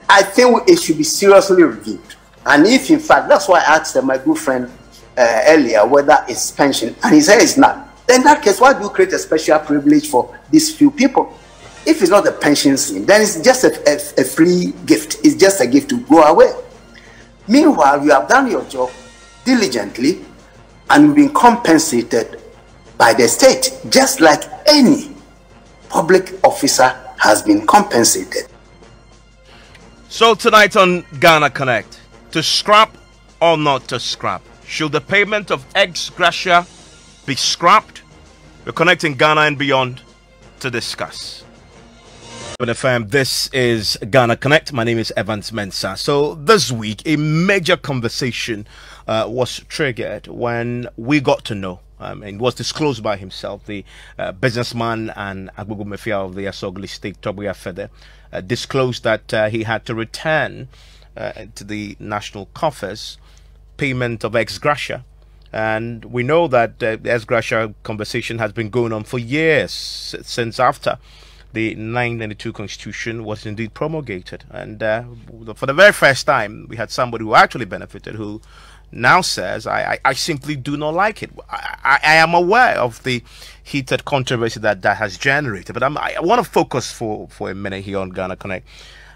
I think it should be seriously reviewed. And if, in fact, that's why I asked my good friend earlier whether it's pension, and he said it's not. Then in that case, why do you create a special privilege for these few people? If it's not a pension scheme, then it's just a free gift. It's just a gift to go away. Meanwhile, you have done your job diligently and you've been compensated by the state, just like any public officer has been compensated. So tonight on Ghana Connect, to scrap or not to scrap? Should the payment of ex-Gratia be scrapped? We're connecting Ghana and beyond to discuss. This is Ghana Connect. My name is Mensah. So this week, a major conversation was triggered when we got to know, and was disclosed by himself, the businessman and Agogo Mafia of the Asogli State, JoyNews, disclosed that he had to return to the national coffers payment of ex-Gratia. And we know that the ex-Gratia conversation has been going on for years, since after the 1992 Constitution was indeed promulgated. And for the very first time, we had somebody who actually benefited, who now says, I simply do not like it. I am aware of the heated controversy that has generated, but I want to focus for a minute here on Ghana Connect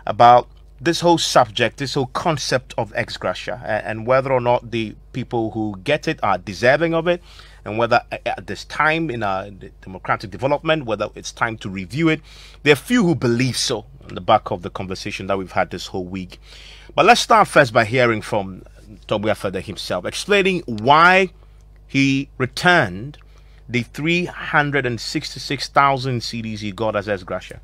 about this whole subject, this whole concept of ex-Gratia, and whether or not the people who get it are deserving of it, and whether at this time in our democratic development, whether it's time to review it. There are few who believe so on the back of the conversation that we've had this whole week. But let's start first by hearing from JoyNews himself, explaining why he returned the 366,000 CDs he got as ex-Gratia.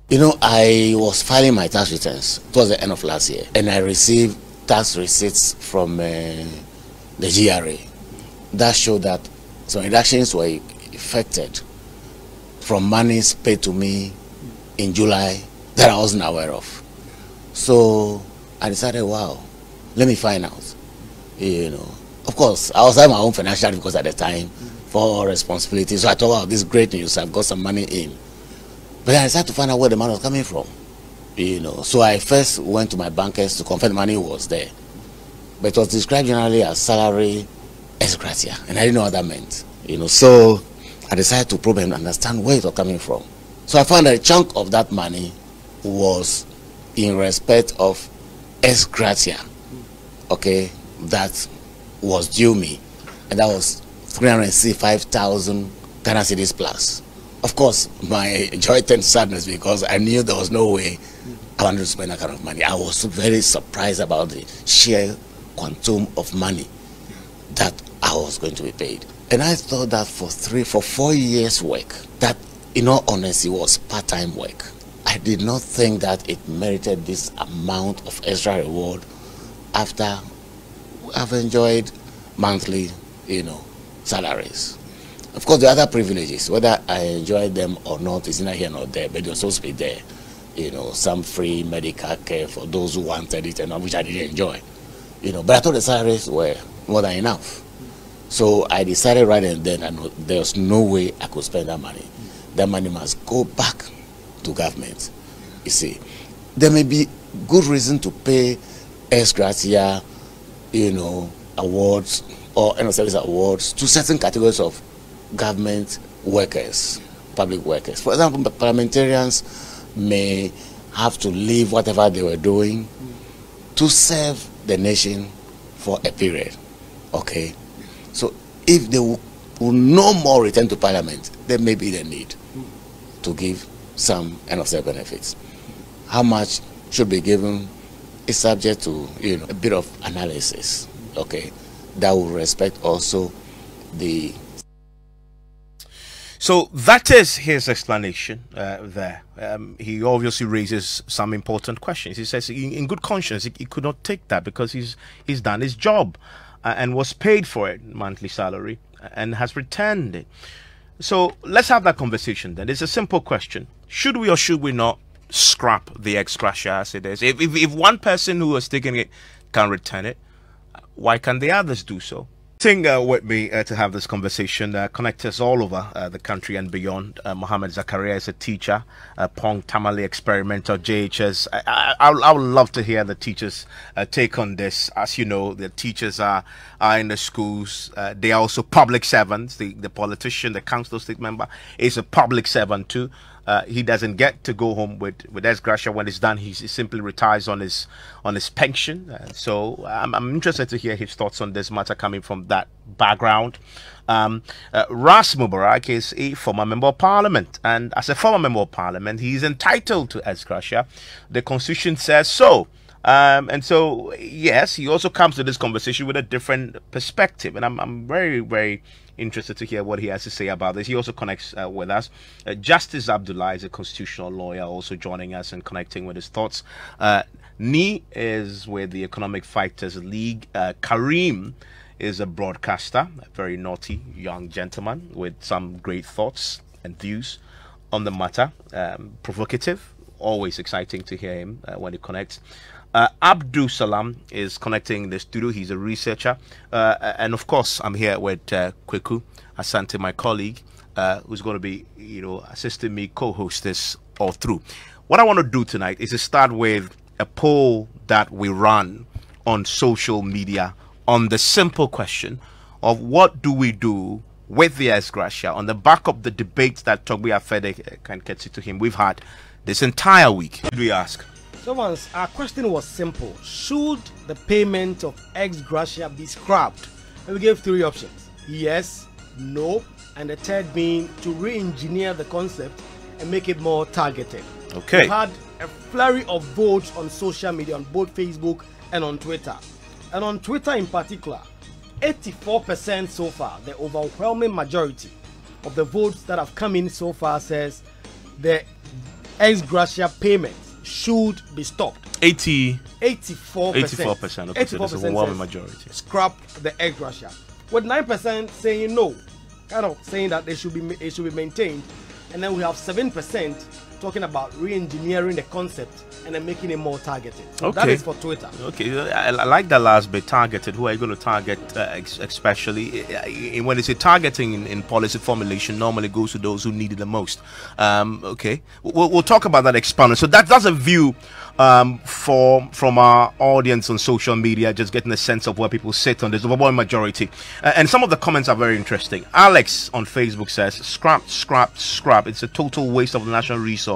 You know, I was filing my tax returns towards the end of last year, and I received tax receipts from the GRA that showed that some reductions were effected from monies paid to me in July that I wasn't aware of. So I decided, wow, let me find out. You know, of course, I was having my own financial because at the time for responsibility. So I thought, wow, this is great news. I've got some money in. But then I decided to find out where the money was coming from. You know, so I first went to my bankers to confirm the money was there. But it was described generally as salary ex-Gratia, and I didn't know what that meant. You know, so I decided to probe and understand where it was coming from. So I found that a chunk of that money was in respect of ex-Gratia, okay, that was due me, and that was 365,000 Ghana cedis plus. Of course, my joy turned sadness because I knew there was no way I wanted to spend that kind of money. I was very surprised about the sheer quantum of money that I was going to be paid. And I thought that for 4 years work, that in all honesty was part-time work. I did not think that it merited this amount of extra reward after I've enjoyed monthly, you know, salaries. Of course, the other privileges, whether I enjoyed them or not, is not here nor there, but they're supposed to be there. You know, some free medical care for those who wanted it, and which I didn't enjoy. You know, but I thought the salaries were more than enough. So I decided right and then that there was no way I could spend that money. That money must go back to government. You see, there may be good reason to pay ex-Gratia, you know, awards or end of service awards to certain categories of government workers, public workers. For example, parliamentarians may have to leave whatever they were doing to serve the nation for a period. Okay, so if they will no more return to parliament, there may be the need to give some end of service benefits. How much should be given is subject to, you know, a bit of analysis. Okay, that will respect also the. So that is his explanation there. He obviously raises some important questions. He says in good conscience he could not take that because he's done his job and was paid for it, monthly salary, and has returned it. So let's have that conversation then. It's a simple question. Should we or should we not scrap the ex-Gratia as it is? If one person who has taken it can return it, why can't the others do so? With me to have this conversation, connect us all over the country and beyond. Mohammed Zakaria is a teacher, Pong Tamale experimenter, JHS. I would love to hear the teachers' take on this. As you know, the teachers are in the schools. They are also public servants. The politician, the council state member, is a public servant too. He doesn't get to go home with Ex-Gratia. When it's done, he simply retires on his pension. So I'm interested to hear his thoughts on this matter coming from that background. Ras Mubarak is a former member of parliament, and as a former member of parliament, he is entitled to Ex-Gratia. The constitution says so. And so, yes, he also comes to this conversation with a different perspective, and I'm very, very interested to hear what he has to say about this. He also connects with us. Justice Abdullah is a constitutional lawyer, also joining us and connecting with his thoughts. Ni is with the Economic Fighters League. Kareem is a broadcaster, a very naughty young gentleman with some great thoughts and views on the matter. Provocative, always exciting to hear him when he connects. Abdul Salam is connecting in the studio. He's a researcher, and of course I'm here with Kweku Asante, my colleague, who's going to be assisting me co-host this all through. What I want to do tonight is to start with a poll that we run on social media on the simple question of what do we do with the Ex-Gratia on the back of the debates that Togbi Afede can get to him we've had this entire week. What did we ask? So once our question was simple: should the payment of Ex-Gratia be scrapped? And we gave three options: yes, no, and the third being to re-engineer the concept and make it more targeted. Okay. We had a flurry of votes on social media, on both Facebook and on Twitter. And on Twitter in particular, 84% so far, the overwhelming majority of the votes that have come in so far, says the Ex-Gratia payment should be stopped. 84%. 84%. Okay, so that's a overwhelming majority. Scrap the Ex-Gratia, with 9% saying no, kind of saying that it should be maintained, and then we have 7% talking about re-engineering the concept and then making it more targeted. So okay. That is for Twitter. Okay, I like that last bit, targeted. Who are you going to target, especially when it's a targeting in policy formulation? Normally goes to those who need it the most. Okay, we'll talk about that expanded. So that's a view from our audience on social media, just getting a sense of where people sit on this overwhelming majority. And some of the comments are very interesting. Alex on Facebook says, scrap. It's a total waste of the national resource.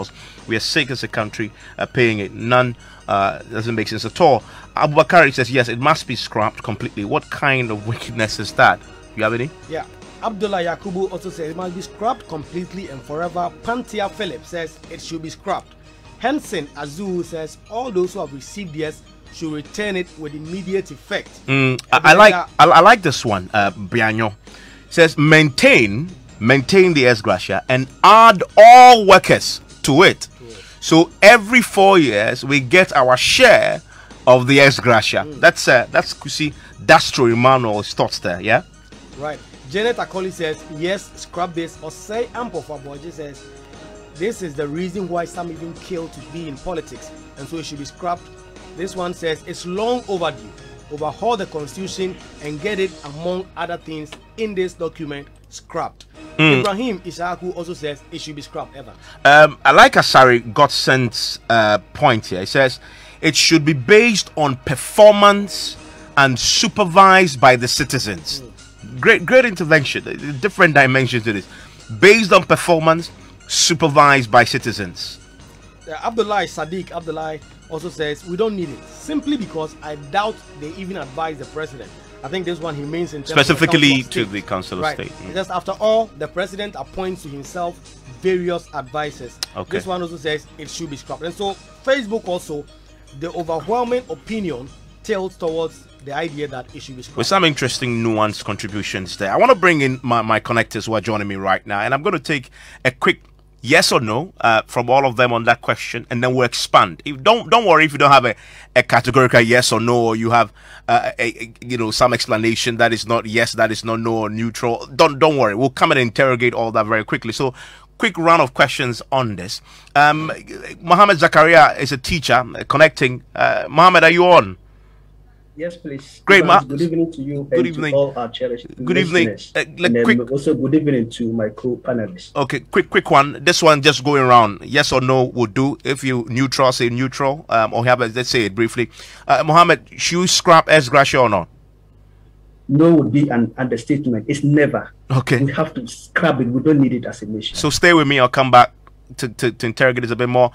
We are sick as a country paying it. None doesn't make sense at all. Abubakar says, yes, it must be scrapped completely. What kind of wickedness is that? You have any? Yeah. Abdullah Yakubu also says it must be scrapped completely and forever. Pantia Philip says it should be scrapped. Henson Azul says all those who have received yes should return it with immediate effect. I like this one. Bianyo says maintain the Ex-Gratia and add all workers to it. So every 4 years we get our share of the Ex-Gratia. That's Dastro Emmanuel's thoughts there. Yeah. Right. Janet Akoli says yes, scrap this. Or say Ampo Faboji says this is the reason why some even kill to be in politics, and so it should be scrapped. This one says it's long overdue. Overhaul the constitution and get it, among other things, in this document scrapped. Ibrahim Ishaku also says it should be scrapped. Ever. I like Asari Godson's point here. He says it should be based on performance and supervised by the citizens. Great intervention. Different dimensions to this. Based on performance, supervised by citizens. Abdullah also says we don't need it, simply because I doubt they even advise the president. I think this one he means in terms specifically of to the Council of State. Just after all, the president appoints to himself various advisors. Okay. This one also says it should be scrapped. And so Facebook also, the overwhelming opinion tilts towards the idea that it should be scrapped. With some interesting nuanced contributions there. I want to bring in my connectors who are joining me right now, and I'm going to take a quick yes or no from all of them on that question, and then we'll expand. Don't worry if you don't have a categorical yes or no, or you have some explanation that is not yes, that is not no, or neutral. Don't worry. We'll come and interrogate all that very quickly. So quick round of questions on this. Mohammed Zakaria is a teacher connecting. Mohammed, are you on? Yes, please. Great, Good evening to you good and evening. to all our cherished Good evening. and also good evening to my co-panelists. Okay, quick one. This one just going around. Yes or no would do. If you neutral, say neutral. Or have let's say it briefly. Mohammed, should you scrap Ex-Gratia or not? No would be an understatement. It's never. Okay. We have to scrap it. We don't need it as a nation. So stay with me. I'll come back to interrogate this a bit more.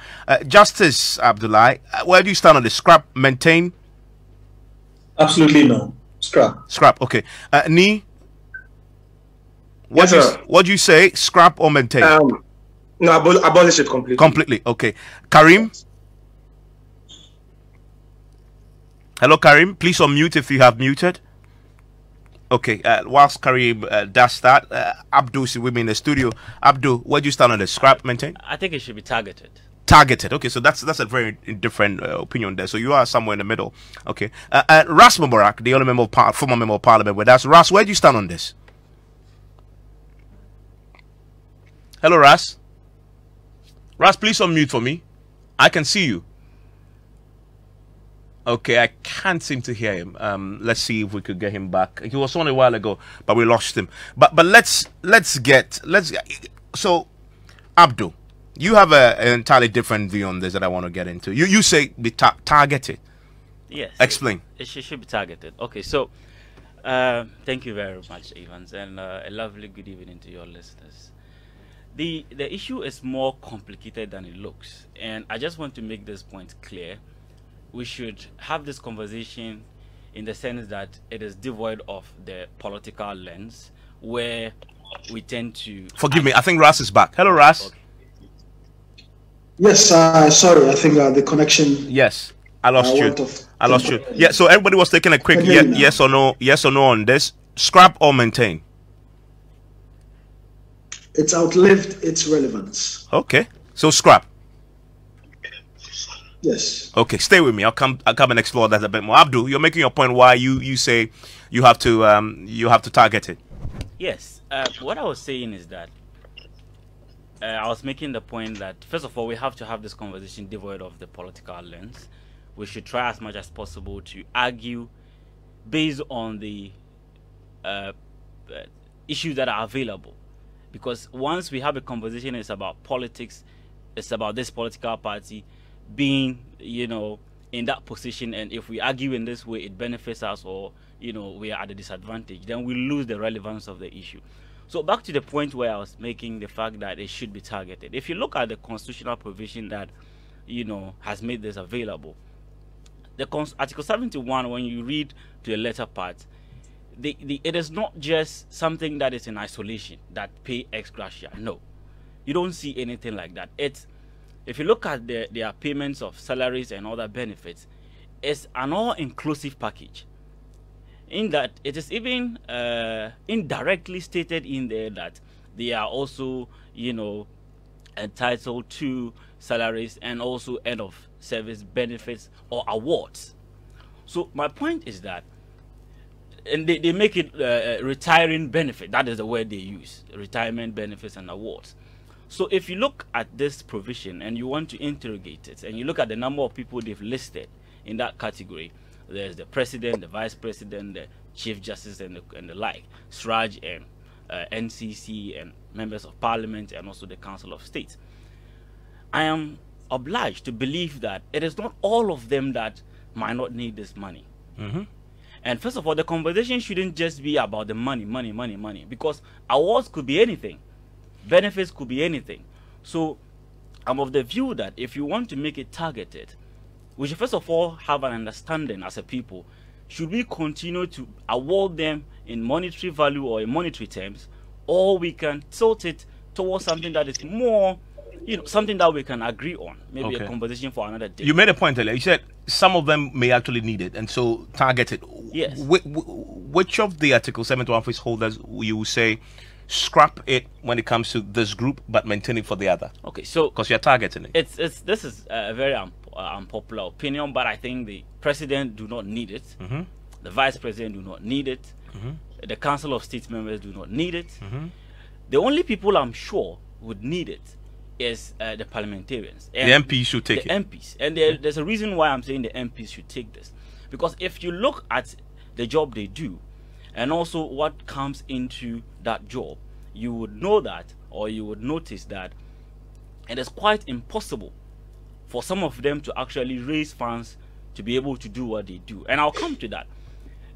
Justice Abdullahi, where do you stand on this? Scrap, maintain? Absolutely no. Scrap. Scrap. Okay. Ni, Yes, sir. what do you say? Scrap or maintain? No, abolish it completely. Completely. Okay. Karim. Hello, Karim. Please unmute if you have muted. Okay. Whilst Karim does that, Abdul is with me in the studio. Abdul, where do you stand on this? Scrap, maintain? I think it should be targeted. Targeted. Okay, so that's a very different opinion there. So you are somewhere in the middle. Okay. Ras Mubarak, the only former member of parliament with us. Ras, where do you stand on this? Hello, Ras. Ras, please unmute for me. I can see you. Okay, I can't seem to hear him. Let's see if we could get him back. He was on a while ago, but we lost him. But let's so Abdul, you have an entirely different view on this that I want to get into. You say be targeted. Yes. Explain. It should be targeted. Okay, so thank you very much, Evans, and a lovely good evening to your listeners. The issue is more complicated than it looks, and I just want to make this point clear. We should have this conversation in the sense that it is devoid of the political lens, where we tend to... Forgive me, I think Ras is back. Hello, Ras. Okay. Yes, sorry, I think the connection... Yes, I lost you. I lost you. Yeah, so everybody was taking a quick yes or no on this. Scrap or maintain? It's outlived its relevance. Okay, so scrap. Yes. Okay, stay with me. I'll come and explore that a bit more. Abdul, you're making your point why you say you have to target it. Yes. What I was saying is that I was making the point that first of all we have to have this conversation devoid of the political lens. We should try as much as possible to argue based on the issues that are available, because once we have a conversation, it's about politics, it's about this political party being, in that position, and if we argue in this way it benefits us, or we are at a disadvantage, then we lose the relevance of the issue. So back to the point where I was making, the fact that it should be targeted. If you look at the constitutional provision that has made this available, the Article 71, when you read to the latter part, it is not just something that is in isolation that pay ex-gratia. No, you don't see anything like that. If you look at their payments of salaries and other benefits, it's an all-inclusive package. In that, it is even indirectly stated in there that they are also, entitled to salaries and also end-of-service benefits or awards. So my point is that, and they make it retiring benefit. That is the word they use, retirement benefits and awards. So if you look at this provision and you want to interrogate it, and you look at the number of people they've listed in that category, there's the president, the vice president, the chief justice, and the like, SRAJ and NCC and members of parliament, and also the Council of State. I am obliged to believe that it is not all of them that might not need this money. And first of all, the conversation shouldn't just be about the money, because awards could be anything. Benefits could be anything. So I'm of the view that if you want to make it targeted, we should first of all have an understanding as a people. Should we continue to award them in monetary value or in monetary terms, or we can tilt it towards something that is more, something that we can agree on? Maybe a conversation for another day. You made a point earlier. You said some of them may actually need it, and so target it. Yes. Which of the Article 71 office holders you say scrap it when it comes to this group, but maintain it for the other? Okay, so because you're targeting it. This is a very unpopular opinion, but I think the president do not need it. The vice president do not need it. The Council of State members do not need it. The only people I'm sure would need it is the parliamentarians. And the MPs should take it. The MPs, and there's a reason why I'm saying the MPs should take this, Because if you look at the job they do and also what comes into that job, you would know that, or you would notice that it is quite impossible for some of them to actually raise funds to be able to do what they do. And I'll come to that.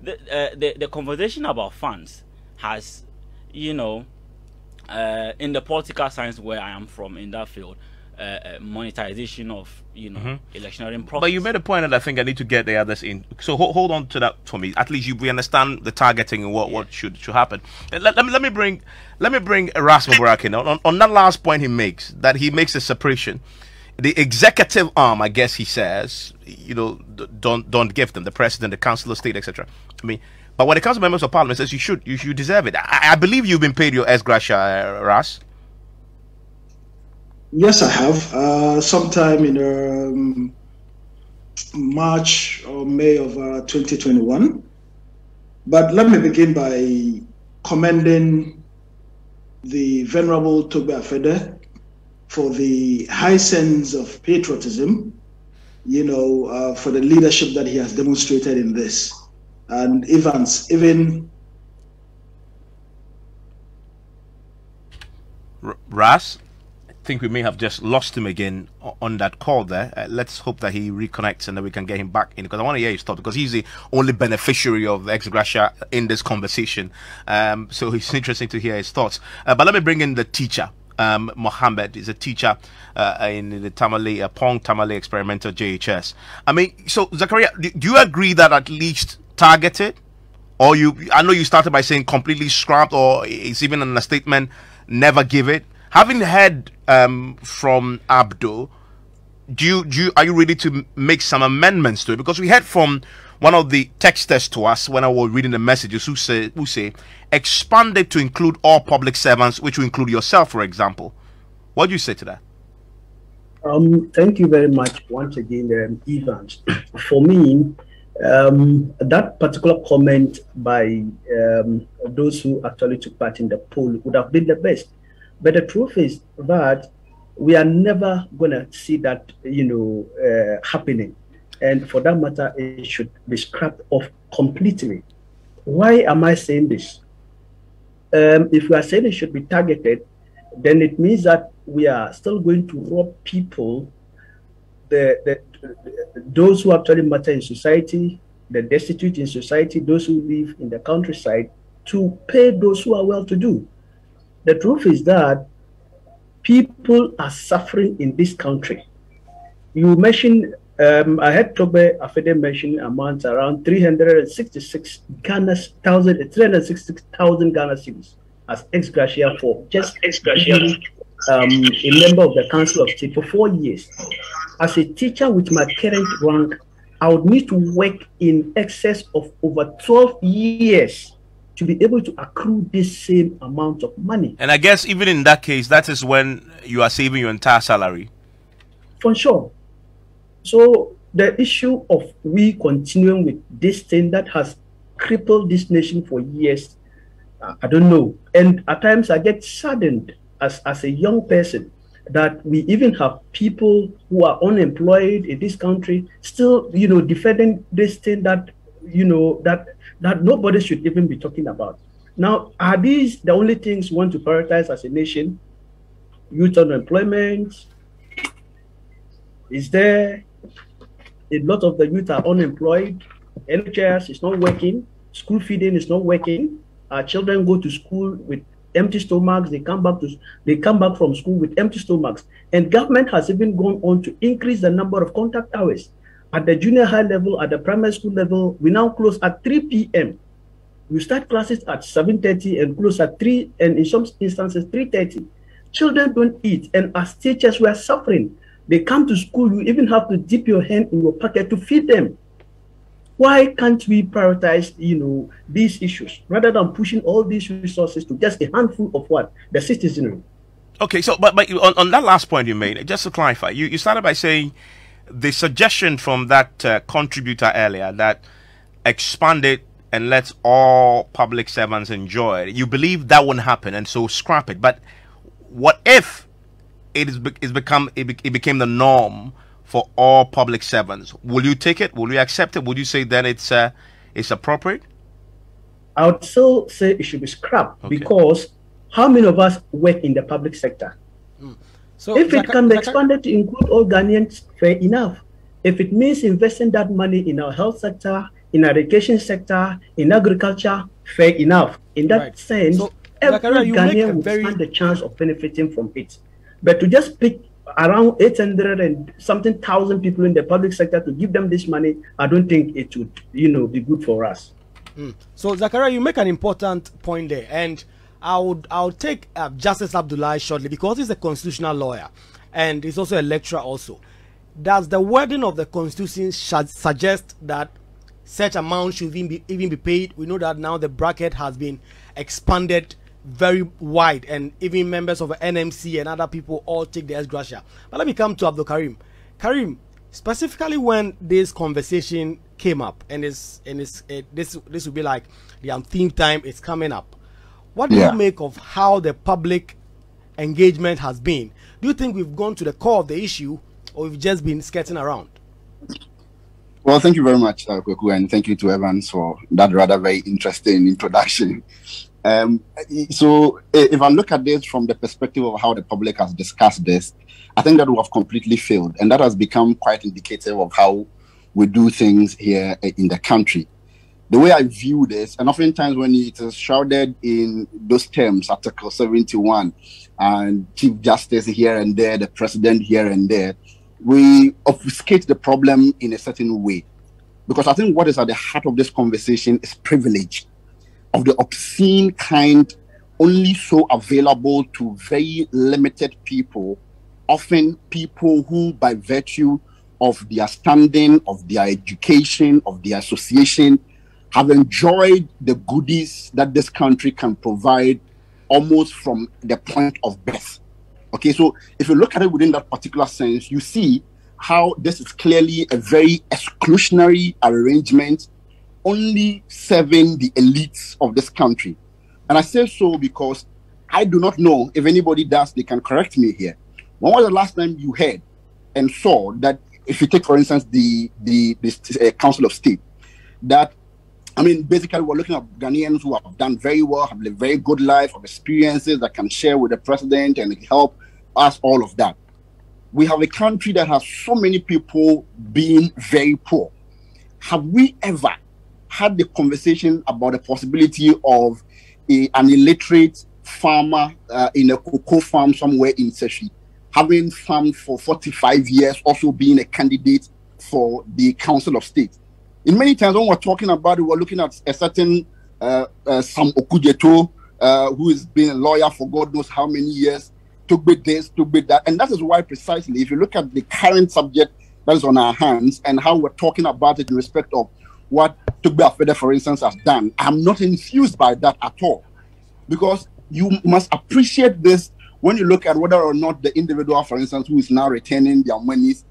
The conversation about funds has, you know, in the political science where I am from, in that field, monetization of, you know, electioneering process. But you made a point that I think I need to get the others in. So hold on to that for me. At least we understand the targeting and what should happen. Let me bring Ras Mubarak in on that last point he makes, that he makes a separation. The executive arm, I guess he says, you know, don't give them, the president, the council of state, etc. I mean, but when it comes to members of parliament, says you should deserve it. I believe you've been paid your Ex-Gratia, Ras. Yes, I have. Sometime in March or May of 2021. But let me begin by commending the Venerable Togbe Afede for the high sense of patriotism, you know, for the leadership that he has demonstrated in this. And Evans, even... Ras? I think we may have just lost him again on that call there. Let's hope that he reconnects and that we can get him back in, because I want to hear his thought, because he's the only beneficiary of Ex-Gratia in this conversation. So it's interesting to hear his thoughts. But let me bring in the teacher. Mohammed is a teacher in the Tamale, Pong Tamale Experimental JHS. I mean, so Zakaria, do you agree that at least targeted, or I know you started by saying completely scrapped, or it's even in a statement, never give it? Having heard from Abdo, are you ready to make some amendments to it? Because we heard from one of the texters to us when I was reading the messages who say expand it to include all public servants, which will include yourself, for example. What do you say to that? Thank you very much once again, Evans. For me, that particular comment by those who actually took part in the poll would have been the best. But the truth is that we are never going to see that, you know, happening. And for that matter, it should be scrapped off completely. Why am I saying this? If we are saying it should be targeted, then it means that we are still going to rob people, those who actually matter in society, the destitute in society, those who live in the countryside, to pay those who are well-to-do. The truth is that people are suffering in this country. You mentioned, I had Togbe Afede mention amount around 366,000 Ghana cedis as ex-gratia for just ex-gratia, a member of the Council of State for 4 years. As a teacher with my current rank, I would need to work in excess of over 12 years to be able to accrue this same amount of money. And I guess even in that case, that is when you are saving your entire salary. For sure. So the issue of we continuing with this thing that has crippled this nation for years, I don't know. And at times I get saddened as a young person that we even have people who are unemployed in this country still, you know, defending this thing that, you know, that nobody should even be talking about. Now, are these the only things we want to prioritize as a nation? Youth unemployment? Is there a lot of the youth are unemployed? NHS is not working. School feeding is not working. Our children go to school with empty stomachs. They come back from school with empty stomachs. And government has even gone on to increase the number of contact hours. At the junior high level, at the primary school level, we now close at 3 p.m. We start classes at 7:30 and close at 3, and in some instances 3:30. Children don't eat, and as teachers, we are suffering. They come to school, you even have to dip your hand in your pocket to feed them. Why can't we prioritize, you know, these issues rather than pushing all these resources to just a handful of what? The citizenry. Okay, so but on that last point you made, just to clarify, you started by saying the suggestion from that contributor earlier that expand it and let all public servants enjoy it. You believe that won't happen, and so scrap it. But what if it became the norm for all public servants. Will you take it? Will you accept it? Would you say then it's appropriate? I would still say it should be scrapped, because how many of us work in the public sector? So if it can be expanded to include all Ghanaians, fair enough. If it means investing that money in our health sector, in our education sector, in agriculture, fair enough. In that sense, so, every Zachariah, Ghanaian will stand the chance of benefiting from it. But to just pick around 800 and something thousand people in the public sector to give them this money, I don't think it would, be good for us. So, Zachariah, you make an important point there, and I'll take Justice Abdullahi shortly, because he's a constitutional lawyer and he's also a lecturer also. Does the wording of the Constitution suggest that such amount should even be paid? We know that now the bracket has been expanded very wide, and even members of the NMC and other people all take the Ex-Gratia. But let me come to Abdul Karim. Karim, specifically when this conversation came up, and this will be like the theme time is coming up. What do you make of how the public engagement has been? Do you think we've gone to the core of the issue, or we've just been skirting around? Well, thank you very much, Kweku, and thank you to Evans for that rather very interesting introduction. So if I look at this from the perspective of how the public has discussed this, I think that we have completely failed, and that has become quite indicative of how we do things here in the country. The way I view this, and oftentimes when it is shrouded in those terms, Article 71, and Chief Justice here and there, the President here and there, we obfuscate the problem in a certain way. Because I think what is at the heart of this conversation is privilege of the obscene kind, only so available to very limited people, often people who, by virtue of their standing, of their education, of their association, have enjoyed the goodies that this country can provide almost from the point of birth. Okay, so if you look at it within that particular sense, you see how this is clearly a very exclusionary arrangement, only serving the elites of this country. And I say so because I do not know if anybody does, they can correct me here. When was the last time you heard and saw that, if you take, for instance, the Council of State, that, I mean, basically we're looking at Ghanaians who have done very well, have lived a very good life, of experiences that can share with the president and help us, all of that. We have a country that has so many people being very poor. Have we ever had the conversation about the possibility of an illiterate farmer in a cocoa farm somewhere in Seshi, having farmed for 45 years, also being a candidate for the Council of State? In many times when we're talking about it, we're looking at a certain Sam Okujeto, who has been a lawyer for God knows how many years, took with this, took with that. And that is why precisely, if you look at the current subject that is on our hands and how we're talking about it in respect of what Tugbe Afede, for instance, has done, I'm not enthused by that at all. Because you must appreciate this when you look at whether or not the individual, for instance, who is now returning their monies,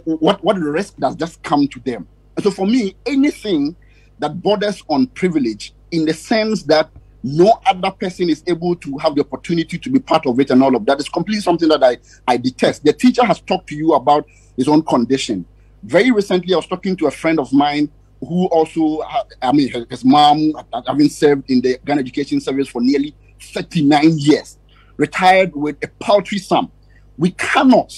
what risk does just come to them. And so for me, anything that borders on privilege in the sense that no other person is able to have the opportunity to be part of it and all of that is completely something that I detest. The teacher has talked to you about his own condition. Very recently, I was talking to a friend of mine who also, his mom, having served in the Ghana Education Service for nearly 39 years, retired with a paltry sum. We cannot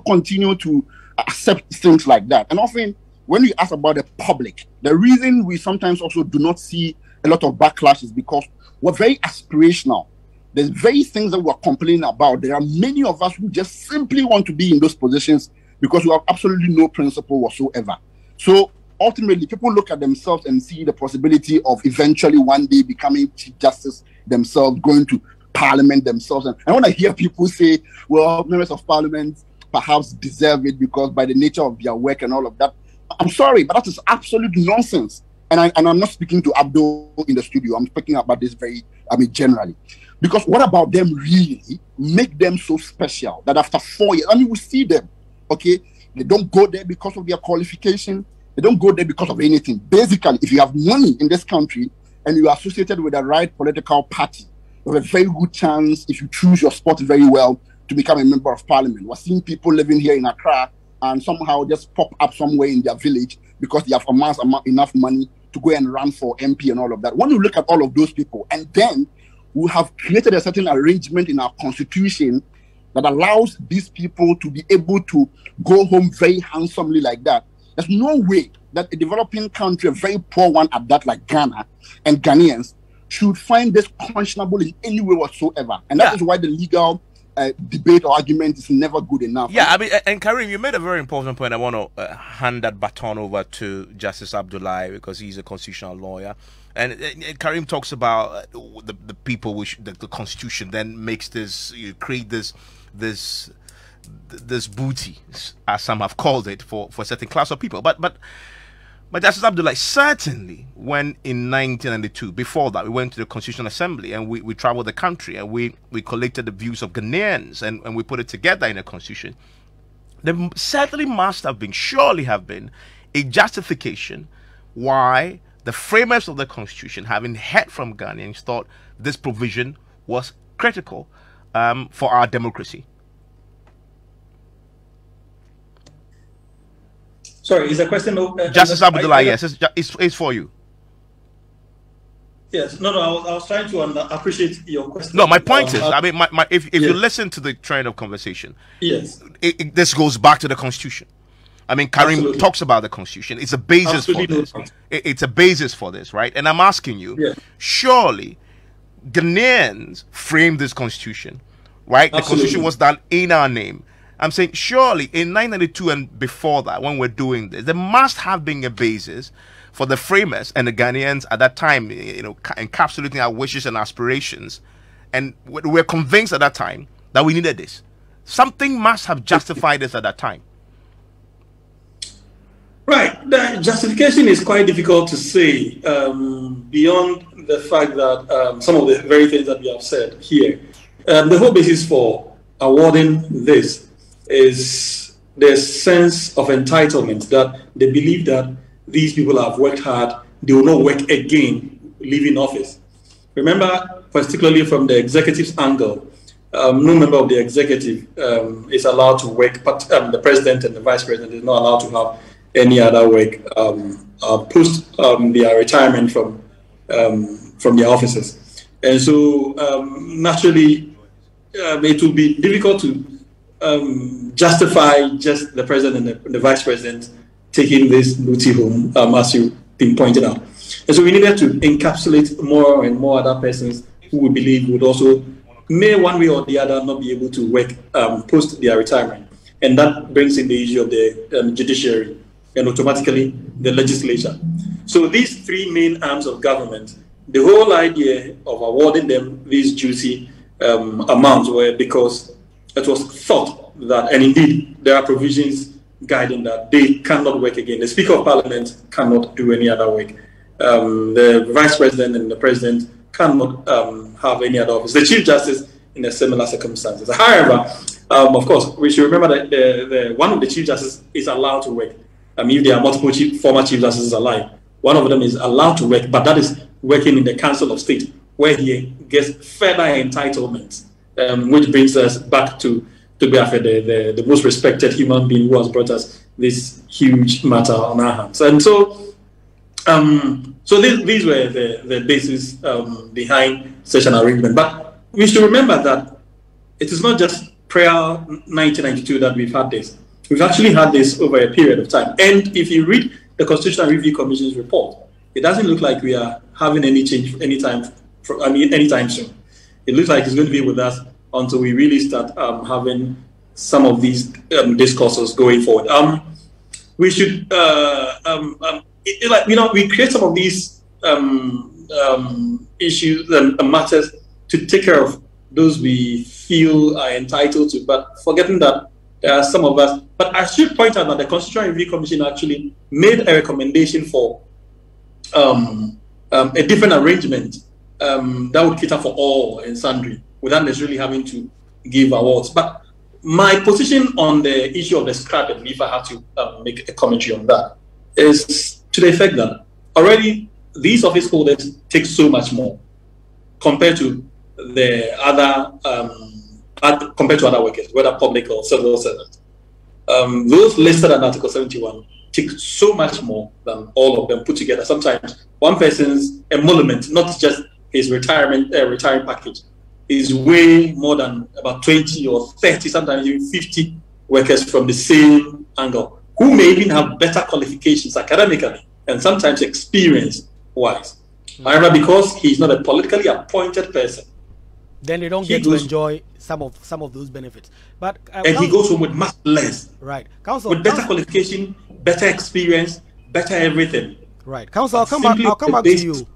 continue to accept things like that. And often, when we ask about the public, the reason we sometimes also do not see a lot of backlash is because we're very aspirational. There's very things that we're complaining about. There are many of us who just simply want to be in those positions because we have absolutely no principle whatsoever. So ultimately, people look at themselves and see the possibility of eventually one day becoming Chief Justice themselves, going to Parliament themselves. And when I hear people say, well, members of Parliament perhaps deserve it because by the nature of their work and all of that, I'm sorry, but that is absolute nonsense. And I'm not speaking to Abdul in the studio. I'm speaking about this generally. Because what about them really make them so special that after 4 years, we see them, okay? They don't go there because of their qualification. They don't go there because of anything. Basically, if you have money in this country and you are associated with the right political party, you have a very good chance, if you choose your spot very well, to become a member of Parliament. We're seeing people living here in Accra and somehow just pop up somewhere in their village because they have amassed enough money to go and run for MP and all of that. When you look at all of those people, and then we have created a certain arrangement in our constitution that allows these people to be able to go home very handsomely like that. There's no way that a developing country, a very poor one at that, like Ghana, and Ghanaians should find this questionable in any way whatsoever. And that is why the legal debate or argument is never good enough. Yeah, I mean, and Karim, you made a very important point. I want to hand that baton over to Justice Abdullahi because he's a constitutional lawyer. And Karim talks about the people which the Constitution then makes this, create this booty, as some have called it, for a certain class of people. But Justice Abdullahi, certainly when in 1992, before that, we went to the Constitutional Assembly and we traveled the country and we collected the views of Ghanaians and we put it together in a constitution. There certainly must have been, surely have been, a justification why the framers of the Constitution, having heard from Ghanaians, thought this provision was critical for our democracy. Sorry, is the question Justice Abdullahi? Yes, it's for you. Yes, no, I was trying to appreciate your question. No, my point is, I mean, if you listen to the trend of conversation, yes, this goes back to the Constitution. I mean, Karim talks about the Constitution. It's a basis for this. It's a basis for this, right? And I'm asking you, surely Ghanaians framed this Constitution, right? The Constitution was done in our name. I'm saying surely in 1992 and before that, when we're doing this, there must have been a basis for the framers and the Ghanaians at that time, encapsulating our wishes and aspirations. And we're convinced at that time that we needed this. Something must have justified this at that time. Right. The justification is quite difficult to say beyond the fact that some of the very things that we have said here. The whole basis for awarding this is the sense of entitlement that they believe that these people have worked hard, they will not work again leaving office. Remember, particularly from the executive's angle, no member of the executive is allowed to work, but the president and the vice president is not allowed to have any other work post their retirement from their offices. And so naturally, it will be difficult to justify just the president and the vice president taking this booty home, as you've been pointed out. And so we needed to encapsulate more and more other persons who we believe would also, may one way or the other, not be able to work post their retirement. And that brings in the issue of the judiciary and automatically the legislature. So these three main arms of government, the whole idea of awarding them these juicy amounts were because it was thought that, and indeed there are provisions guiding that they cannot work again. The Speaker of Parliament cannot do any other work. The Vice President and the President cannot have any other office. The Chief Justice in a similar circumstances. However, of course, we should remember that one of the Chief Justices is allowed to work. I mean, if there are multiple former Chief Justices alive, one of them is allowed to work, but that is working in the Council of State, where he gets further entitlements, which brings us back to Afede, the most respected human being who has brought us this huge matter on our hands. And so, these were the basis behind such an arrangement. But we should remember that it is not just prior 1992 that we've had this. We've actually had this over a period of time. And if you read the Constitutional Review Commission's report, it doesn't look like we are having any change anytime soon. It looks like it's going to be with us until we really start having some of these discourses going forward. We should, we create some of these issues and matters to take care of those we feel are entitled to, but forgetting that there are some of us. But I should point out that the Constitutional Review Commission actually made a recommendation for a different arrangement that would cater for all and sundry, without necessarily having to give awards. But my position on the issue of the scrapping, if I have to make a commentary on that, is to the effect that already these office holders take so much more compared to the other compared to other workers, whether public or civil servants. those listed in Article 71 take so much more than all of them put together. Sometimes one person's emolument, not just his retiring package, is way more than about 20 or 30, sometimes even 50 workers from the same angle, who may even have better qualifications academically and sometimes experience-wise. However, because he's not a politically appointed person, then they don't get to enjoy some of those benefits. But and he goes home with much less. Right, Council. With better qualification, better experience, better everything. Right, Council. I'll come back to you.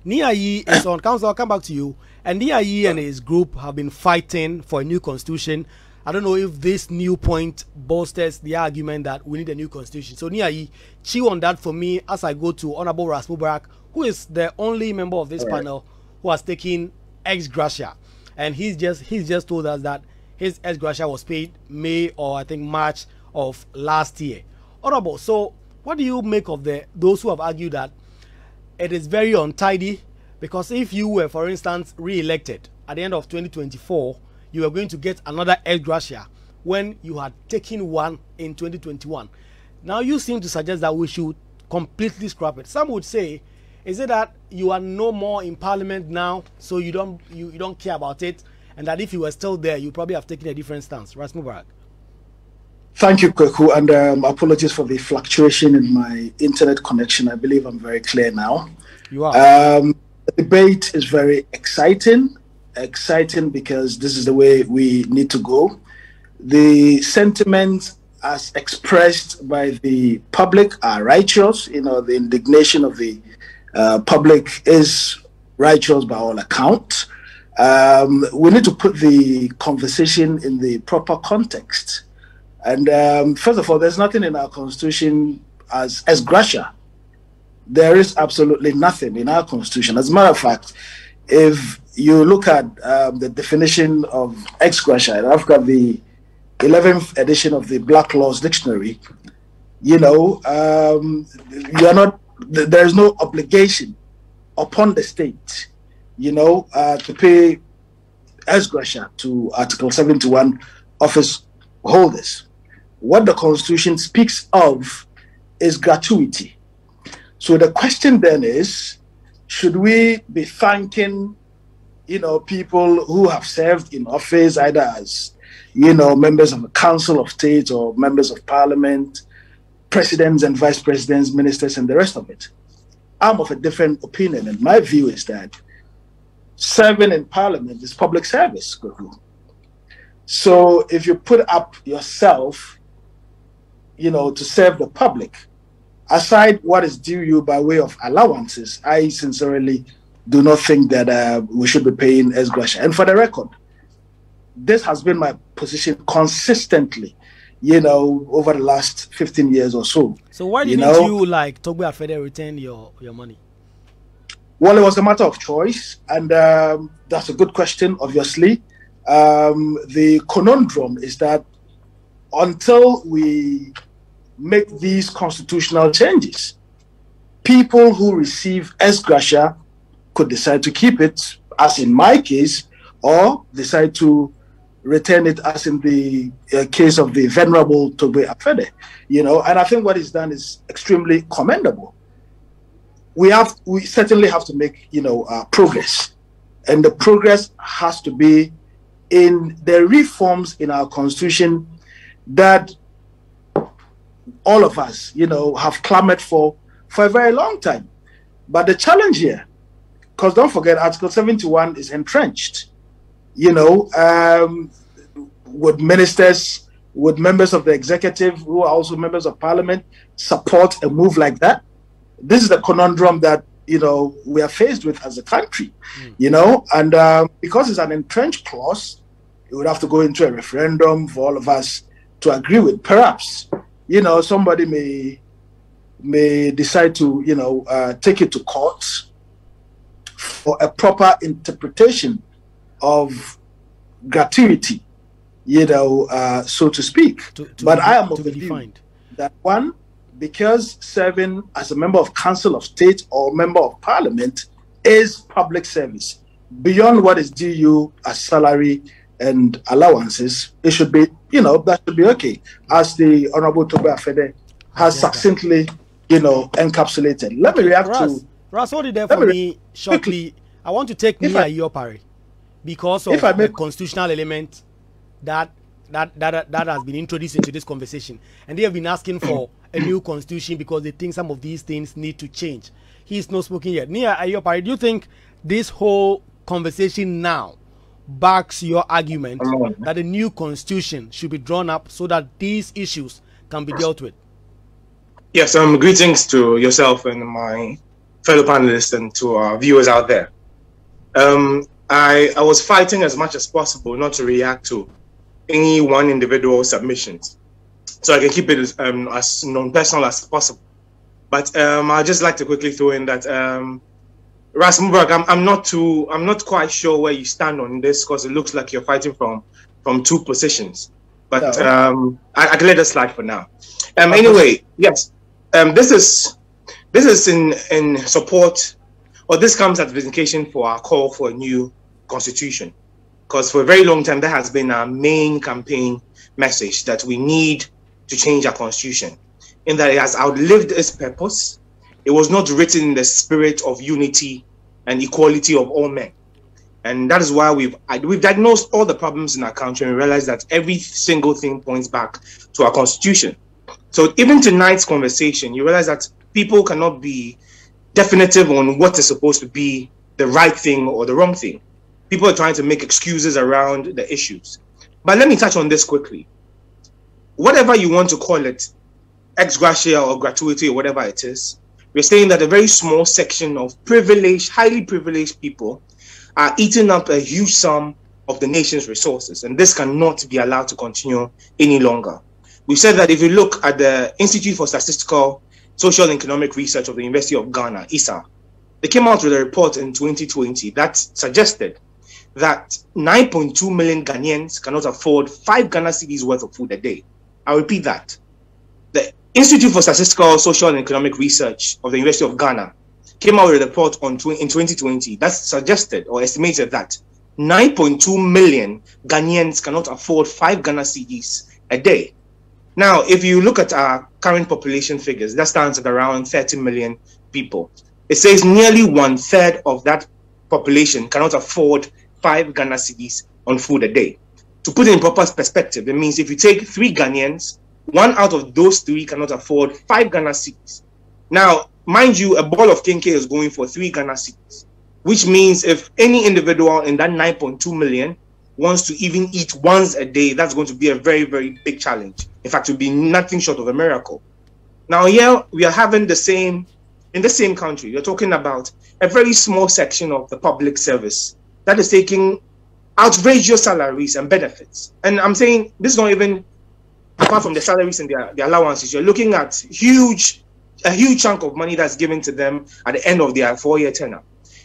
Niayi is on. Council, I'll come back to you. And Niayi and his group have been fighting for a new constitution. I don't know if this new point bolsters the argument that we need a new constitution. So Niayi, chew on that for me as I go to Honorable Ras Mubarak, who is the only member of this panel who has taken Ex-Gratia, and he's just told us that his Ex-Gratia was paid May or I think March of last year. Honorable, so what do you make of those who have argued that it is very untidy? Because if you were, for instance, re-elected at the end of 2024, you were going to get another Ex-Gratia when you had taken one in 2021. Now you seem to suggest that we should completely scrap it. Some would say, is it that you are no more in Parliament now, so you don't care about it, and that if you were still there, you probably have taken a different stance? Ras Mubarak. Thank you, Kweku, and apologies for the fluctuation in my internet connection. I believe I'm very clear now. You are. The debate is very exciting because this is the way we need to go. The sentiments as expressed by the public are righteous. You know, the indignation of the public is righteous by all accounts. We need to put the conversation in the proper context. And first of all, there's nothing in our constitution as Ex-Gratia. There is absolutely nothing in our constitution. As a matter of fact, if you look at the definition of Ex-Gratia, I've got the 11th edition of the Black Laws Dictionary, you know, you're not, there's no obligation upon the state, you know, to pay Ex-Gratia to Article 71 office holders. What the Constitution speaks of is gratuity. So the question then is, should we be thanking, you know, people who have served in office either as, you know, members of the Council of State or members of Parliament, presidents and vice presidents, ministers, and the rest of it? I'm of a different opinion, and my view is that serving in Parliament is public service. So if you put up yourself, you know, to serve the public, aside what is due you by way of allowances, I sincerely do not think that we should be paying Ex-Gratia. And for the record, this has been my position consistently, you know, over the last 15 years or so. So why didn't you, like JoyNews, return your money? Well, it was a matter of choice, and that's a good question, obviously. The conundrum is that until we make these constitutional changes, people who receive Ex-Gratia could decide to keep it, as in my case, or decide to return it, as in the case of the Venerable Adom-Otchere. You know, and I think what is done is extremely commendable. We certainly have to make, you know, progress, and the progress has to be in the reforms in our constitution that all of us, you know, have clamored for a very long time. But the challenge here, because don't forget, Article 71 is entrenched, you know, would ministers, would members of the executive who are also members of Parliament support a move like that? This is the conundrum that, you know, we are faced with as a country, you know, and because it's an entrenched clause, it would have to go into a referendum for all of us to agree with. Perhaps, you know, somebody may decide to, you know, take it to court for a proper interpretation of gratuity, you know, so to speak. But I am of the view that one, because serving as a member of Council of State or member of Parliament is public service beyond what is due you as salary and allowances, it should be, that should be okay, as the Honorable Tobe-Afede has succinctly, encapsulated. Let me react to... Ras, hold it there for me shortly. I want to take Nia Iyopare because of the constitutional element that has been introduced into this conversation. And they have been asking for a new constitution because they think some of these things need to change. He's not spoken yet. Nia Iyopare, do you think this whole conversation now backs your argument that a new constitution should be drawn up so that these issues can be dealt with? Yes, greetings to yourself and my fellow panelists and to our viewers out there. I was fighting as much as possible not to react to any one individual submissions, so I can keep it as non-personal as possible. But I'd just like to quickly throw in that Ras Mubarak, I'm not quite sure where you stand on this, because it looks like you're fighting from two positions. But I can let it slide for now. Anyway, yes, this is in support, or this comes as vindication for our call for a new constitution, because for a very long time that has been our main campaign message, that we need to change our constitution, in that it has outlived its purpose. It was not written in the spirit of unity and equality of all men. And that is why we've diagnosed all the problems in our country and realized that every single thing points back to our constitution. So even tonight's conversation, you realize that people cannot be definitive on what is supposed to be the right thing or the wrong thing. People are trying to make excuses around the issues. But let me touch on this quickly. Whatever you want to call it, ex-gratia or gratuity or whatever it is, we're saying that a very small section of privileged, highly privileged people are eating up a huge sum of the nation's resources, and this cannot be allowed to continue any longer. We said that if you look at the Institute for Statistical, Social and Economic Research of the University of Ghana, ISA, they came out with a report in 2020 that suggested that 9.2 million Ghanaians cannot afford 5 Ghana cedis worth of food a day. I'll repeat that. The Institute for Statistical, Social and Economic Research of the University of Ghana came out with a report in 2020 that suggested or estimated that 9.2 million Ghanaians cannot afford 5 Ghana cedis a day. Now, if you look at our current population figures, that stands at around 30 million people. It says nearly 1/3 of that population cannot afford 5 Ghana cedis on food a day. To put it in proper perspective, it means if you take 3 Ghanaians, 1 out of those 3 cannot afford 5 Ghana cedis. Now, mind you, a ball of kinke is going for 3 Ghana cedis, which means if any individual in that 9.2 million wants to even eat once a day, that's going to be a very, very big challenge. In fact, it will be nothing short of a miracle. Now, here we are having the same, in the same country, you're talking about a very small section of the public service that is taking outrageous salaries and benefits. And I'm saying this is not even apart from the salaries and the allowances. You're looking at a huge chunk of money that's given to them at the end of their 4-year tenure.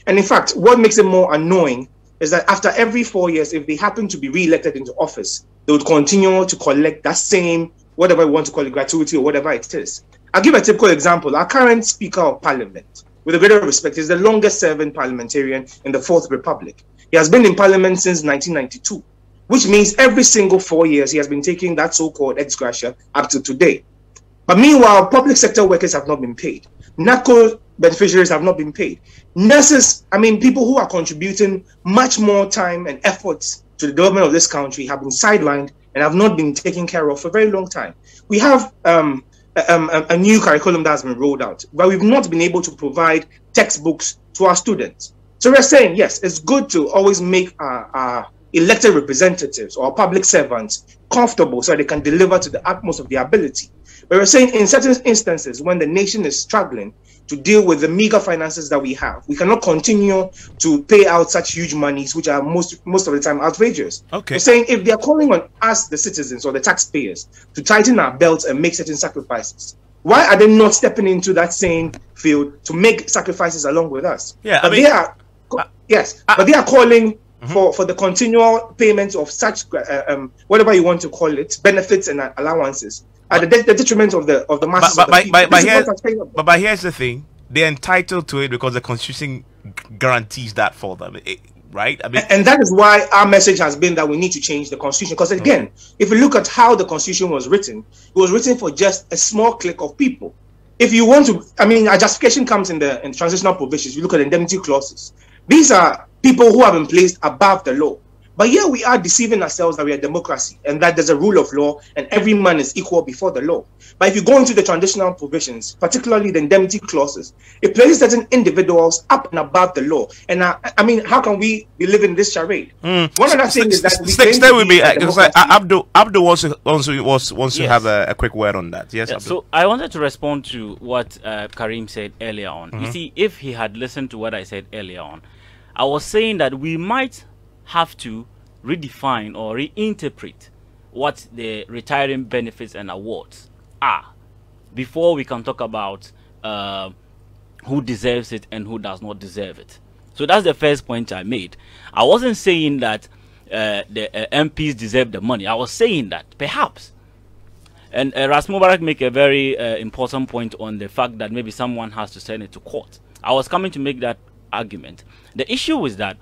And in fact, what makes it more annoying is that after every 4 years, if they happen to be re-elected into office, they would continue to collect that same, whatever you want to call it, gratuity or whatever it is. I'll give a typical example. Our current Speaker of Parliament, with a greater respect, is the longest serving parliamentarian in the 4th Republic. He has been in Parliament since 1992, which means every single 4 years he has been taking that so-called ex-gratia up to today. But meanwhile, public sector workers have not been paid. NACO beneficiaries have not been paid. Nurses, people who are contributing much more time and efforts to the development of this country have been sidelined and have not been taken care of for a very long time. We have a new curriculum that has been rolled out, but we've not been able to provide textbooks to our students. So we're saying, yes, it's good to always make our elected representatives or public servants comfortable so they can deliver to the utmost of their ability. But we're saying in certain instances, when the nation is struggling to deal with the meager finances that we have, we cannot continue to pay out such huge monies, which are most of the time outrageous. Okay. We're saying if they're calling on us, the citizens or the taxpayers, to tighten our belts and make certain sacrifices, why are they not stepping into that same field to make sacrifices along with us? Yeah, but they are calling for the continual payment of such whatever you want to call it, benefits and allowances at the detriment of the masses. But here's the thing: they're entitled to it because the Constitution guarantees that for them. right? I mean, and that is why our message has been that we need to change the constitution. Because again, if you look at how the constitution was written, it was written for just a small clique of people. If you want to, I mean, our justification comes in the transitional provisions. You look at indemnity clauses. These are people who have been placed above the law. But here we are deceiving ourselves that we are a democracy and that there's a rule of law and every man is equal before the law. But if you go into the transitional provisions, particularly the indemnity clauses, it places certain individuals up and above the law. And I mean, how can we be living in this charade? One other thing is that stay with me. Abdul wants to have a quick word on that. Yes. Yeah, so I wanted to respond to what Karim said earlier on. You see, if he had listened to what I said earlier on, I was saying that we might have to redefine or reinterpret what the retiring benefits and awards are before we can talk about who deserves it and who does not deserve it. So that's the first point I made. I wasn't saying that the MPs deserve the money. I was saying that perhaps, and Ras Mubarak make a very important point on the fact that maybe someone has to send it to court. I was coming to make that argument. The issue is that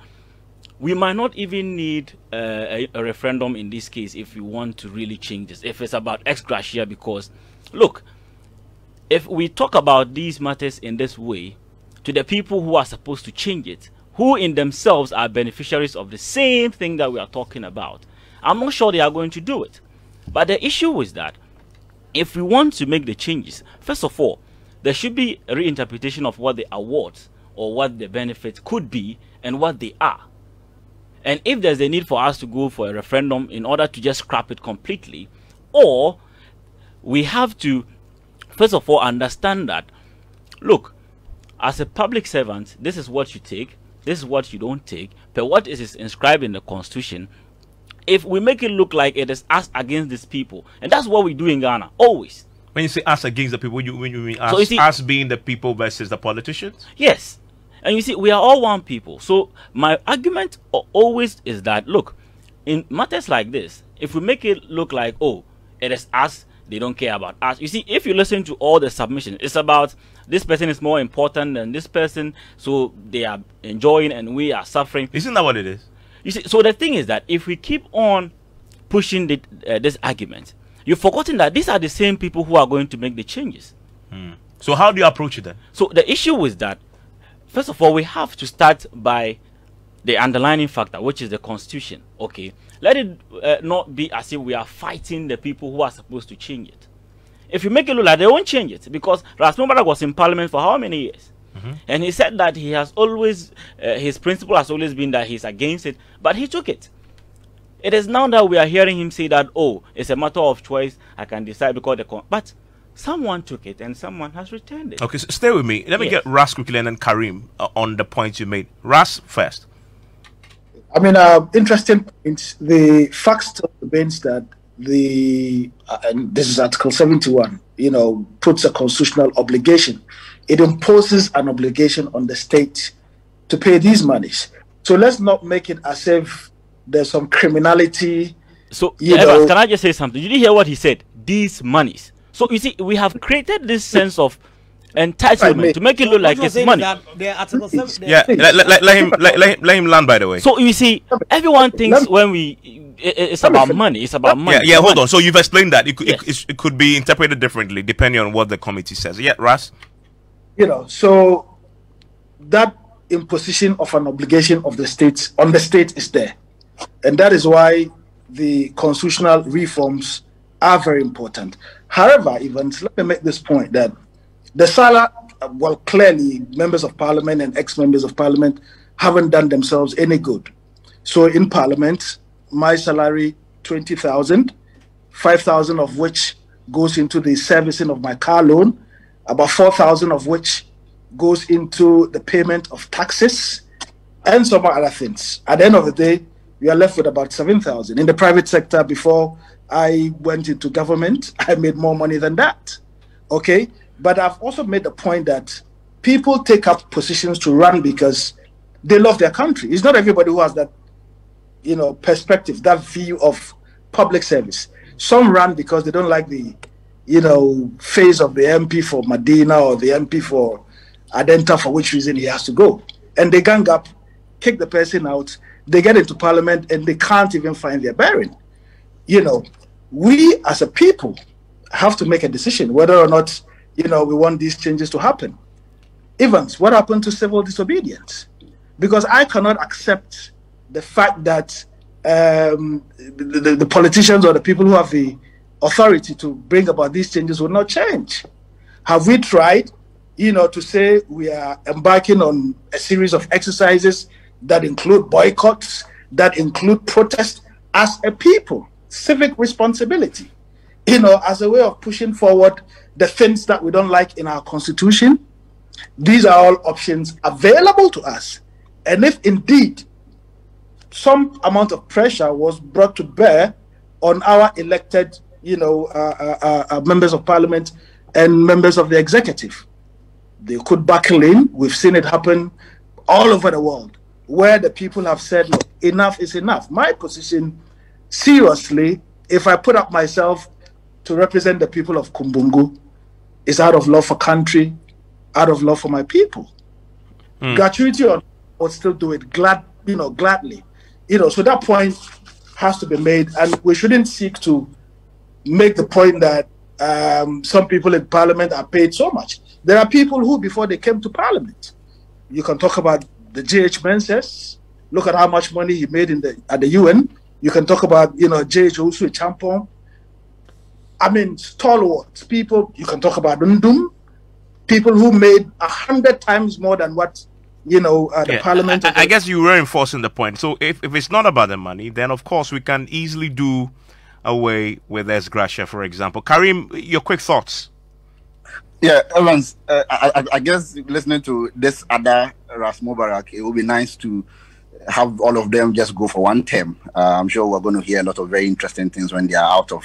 we might not even need a referendum in this case if we want to really change this, if it's about Ex-Gratia, because look, if we talk about these matters in this way to the people who are supposed to change it, who in themselves are beneficiaries of the same thing that we are talking about, I'm not sure they are going to do it. But the issue is that if we want to make the changes, first of all, there should be a reinterpretation of what the awards or what the benefits could be and what they are. And if there's a need for us to go for a referendum in order to just scrap it completely, or we have to, first of all, understand that, look, as a public servant, this is what you take, this is what you don't take, but what is inscribed in the Constitution, if we make it look like it is us against these people, and that's what we do in Ghana, always. When you say us against the people, you mean us, so you see, us being the people versus the politicians? Yes. And you see, we are all one people. So my argument always is that, look, in matters like this, if we make it look like, oh, it is us, they don't care about us. You see, if you listen to all the submissions, it's about this person is more important than this person, so they are enjoying and we are suffering. Isn't that what it is? You see, so the thing is that if we keep on pushing this argument, you've forgotten that these are the same people who are going to make the changes. So how do you approach it then? So the issue is that, first of all, we have to start by the underlying factor, which is the Constitution. Okay, let it not be as if we are fighting the people who are supposed to change it. If you make it look like they won't change it, because Ras Mubarak was in Parliament for how many years? And he said that he has always, his principle has always been that he's against it, but he took it. It is now that we are hearing him say that, oh, it's a matter of choice, I can decide because but someone took it and someone has returned it. Okay, so stay with me. Let me get Ras quickly and then Karim on the points you made. Ras first. I mean, interesting points. The fact still remains that and this is Article 71, puts a constitutional obligation. It imposes an obligation on the state to pay these monies. So let's not make it as if there's some criminality. So, Evans, can I just say something? Did you hear what he said? These monies. So you see, we have created this sense of entitlement to make it look like it's money. Yeah, let him land. By the way. So you see, everyone thinks when it's about money. It's about money. Yeah. Hold on. So you've explained that it could be interpreted differently depending on what the committee says. Yeah, Ras. So that imposition of an obligation of the state on the state is there, and that is why the constitutional reforms are very important. However, Evans, let me make this point that the Salah, well, clearly members of parliament and ex-members of parliament haven't done themselves any good. So in parliament, my salary, 20,000, 5,000 of which goes into the servicing of my car loan, about 4,000 of which goes into the payment of taxes and some other things. At the end of the day, we are left with about 7,000. In the private sector, before I went into government, I made more money than that. Okay? But I've also made the point that people take up positions to run because they love their country. It's not everybody who has that, perspective, that view of public service. Some run because they don't like the, phase of the MP for Medina or the MP for Adenta, for which reason he has to go. And they gang up kick the person out, they get into parliament and they can't even find their bearing. You know, we as a people have to make a decision whether or not, you know, we want these changes to happen. Evans, what happened to civil disobedience? Because I cannot accept the fact that the politicians or the people who have the authority to bring about these changes will not change. Have we tried, you know, to say we are embarking on a series of exercises that include boycotts, that include protest as a people, civic responsibility, you know, as a way of pushing forward the things that we don't like in our constitution? These are all options available to us. And if indeed some amount of pressure was brought to bear on our elected, you know, members of parliament and members of the executive, they could buckle in. We've seen it happen all over the world, where the people have said, look, enough is enough. My position, seriously, if I put up myself to represent the people of Kumbungu, is out of love for country, out of love for my people. Gratuity or would still do it gladly. You know, so that point has to be made, and we shouldn't seek to make the point that some people in parliament are paid so much. There are people who, before they came to parliament, you can talk about the J.H. Mensah. Look at how much money he made at the UN. You can talk about, you know, J.H. Osu Champon. I mean, stalwarts people. You can talk about Ndum, people who made 100 times more than what, you know, the parliament. I guess you were reinforcing the point. So if it's not about the money, then of course we can easily do away with Ex-Gratia, for example. Karim, your quick thoughts. Yeah, Evans, I guess listening to this other Ras Mubarak, it would be nice to have all of them just go for one term. I'm sure we're going to hear a lot of very interesting things when they are out of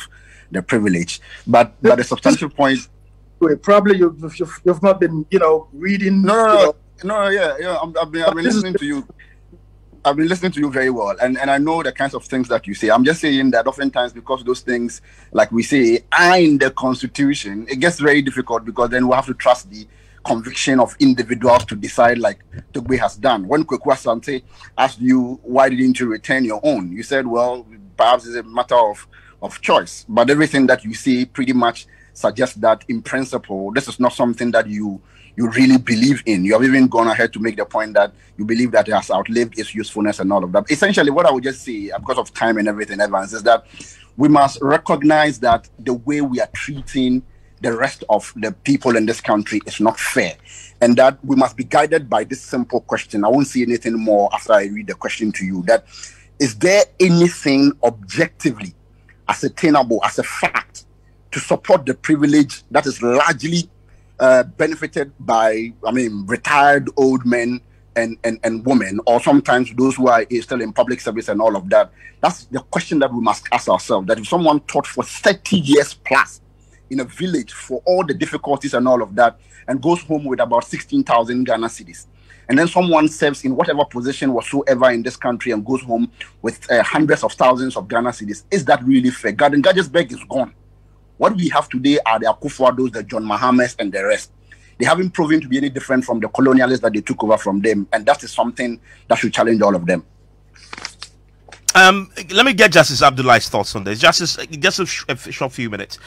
the privilege. But the substantial point... Probably you've not been, you know, reading... No, I've been listening to you. I've been listening to you very well, and I know the kinds of things that you say. I'm just saying that oftentimes, because those things, like we say, are in the Constitution, it gets very difficult, because then we have to trust the conviction of individuals to decide, like Togbe has done. When Kweku Asante asked you, why didn't you return your own? You said, well, perhaps it's a matter of choice. But everything that you say pretty much suggests that, in principle, this is not something that you really believe in. You have even gone ahead to make the point that you believe that it has outlived its usefulness and all of that. Essentially, what I would just say, because of time and everything, Evans, is that we must recognize that the way we are treating the rest of the people in this country is not fair, and that we must be guided by this simple question. I won't say anything more after I read the question to you. That is there anything objectively ascertainable as a fact to support the privilege that is largely benefited by, retired old men and women, or sometimes those who are still in public service and all of that? That's the question that we must ask ourselves. That if someone taught for 30 years plus in a village for all the difficulties and all of that, and goes home with about 16,000 Ghana cedis, and then someone serves in whatever position whatsoever in this country and goes home with hundreds of thousands of Ghana cedis, is that really fair? Garden Gadgetberg is gone. What we have today are the Akufo-Addos, the John Mahamas, and the rest. They haven't proven to be any different from the colonialists that they took over from them, and that is something that should challenge all of them. Let me get Justice Abdullah's thoughts on this. Justice, just a short few minutes.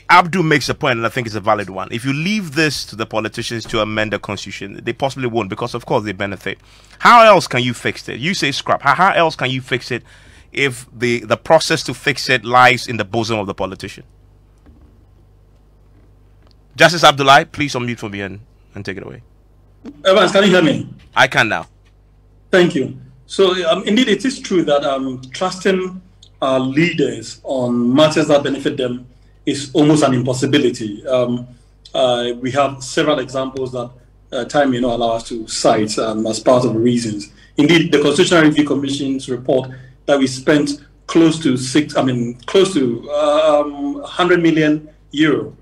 Abdul makes a point, and I think it's a valid one. If you leave this to the politicians to amend the constitution, they possibly won't, because of course they benefit. How else can you fix it? You say scrap. How else can you fix it if the process to fix it lies in the bosom of the politician? Justice Abdullah, please unmute for me and take it away. Evans, can you hear me? I can now. Thank you. So indeed, it is true that trusting our leaders on matters that benefit them is almost an impossibility. We have several examples that time may not allow us to cite as part of the reasons. Indeed, the Constitutional Review Commission's report that we spent close to 100 million euro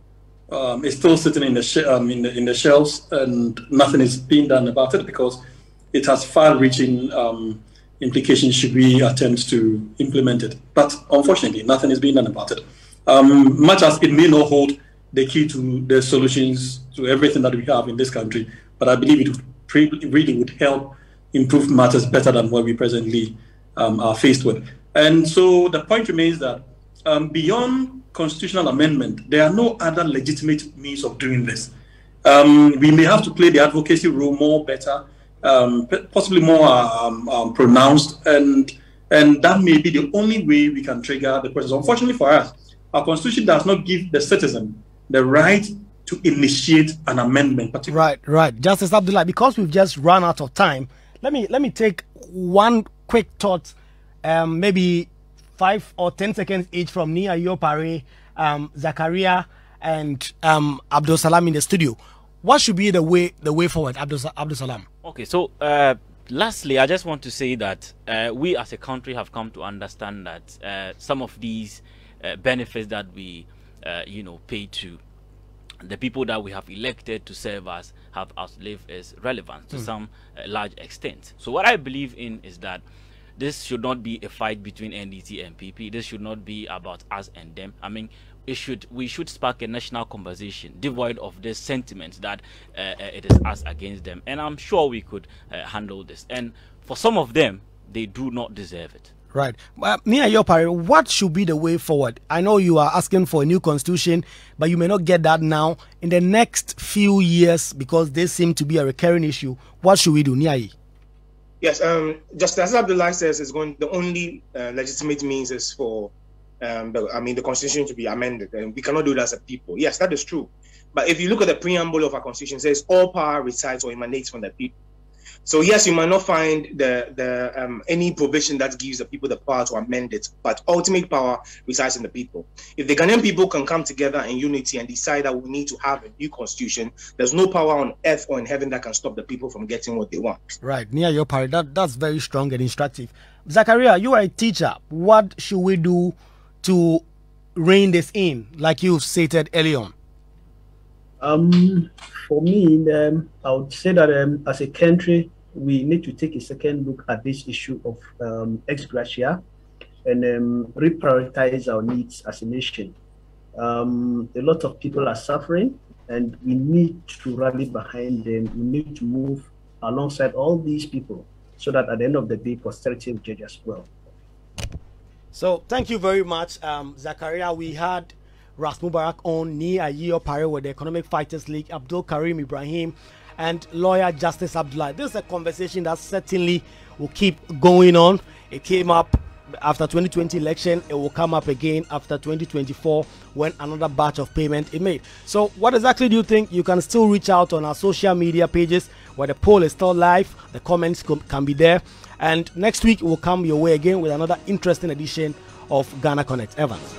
is still sitting in the shelves, and nothing is being done about it because it has far-reaching implications should we attempt to implement it. But unfortunately, nothing is being done about it. Much as it may not hold the key to the solutions to everything that we have in this country, but I believe it really would help improve matters better than what we presently are faced with. And so the point remains that beyond constitutional amendment, there are no other legitimate means of doing this. We may have to play the advocacy role more better, possibly more pronounced, and that may be the only way we can trigger the process. Unfortunately for us, our constitution does not give the citizen the right to initiate an amendment. Right. Justice Abdullah, because we've just run out of time, let me take one quick thought, maybe 5 or 10 seconds each from Nia Yopare, Zakaria, and Abdul Salam in the studio. What should be the way forward, Abdul Salam? Okay, so lastly, I just want to say that we as a country have come to understand that some of these benefits that we pay to the people that we have elected to serve us have outlived its relevance to some large extent. So what I believe in is that this should not be a fight between NDC and PP. This should not be about us and them. I mean, we should spark a national conversation devoid of this sentiment that it is us against them. And I'm sure we could handle this. And for some of them, they do not deserve it. Right. Nia Yopare, what should be the way forward? I know you are asking for a new constitution, but you may not get that now. In the next few years, because they seem to be a recurring issue, what should we do, Nia? Yes, just as Abdullah says, the only legitimate means is for the constitution to be amended, and we cannot do that as a people. Yes, that is true. But if you look at the preamble of our constitution, it says all power resides or emanates from the people. So yes, you might not find any provision that gives the people the power to amend it, but ultimate power resides in the people. If the Ghanaian people can come together in unity and decide that we need to have a new constitution, there's no power on earth or in heaven that can stop the people from getting what they want. Right, Nia Yopare, that's very strong and instructive. Zakaria, you are a teacher. What should we do to rein this in, like you stated earlier on? For me, I would say that as a country, we need to take a second look at this issue of Ex-Gratia and reprioritize our needs as a nation. A lot of people are suffering, and we need to rally behind them. We need to move alongside all these people so that at the end of the day, posterity will judge as well. So thank you very much, Zakaria. We had Ras Mubarak on, Nia Yopare with the Economic Fighters League, Abdul Karim Ibrahim, and lawyer Justice Abdullah. This is a conversation that certainly will keep going on. It came up after 2020 election. It will come up again after 2024 when another batch of payment is made. So what exactly do you think? You can still reach out on our social media pages where the poll is still live. The comments can be there. And next week, we'll come your way again with another interesting edition of Ghana Connect. Evans.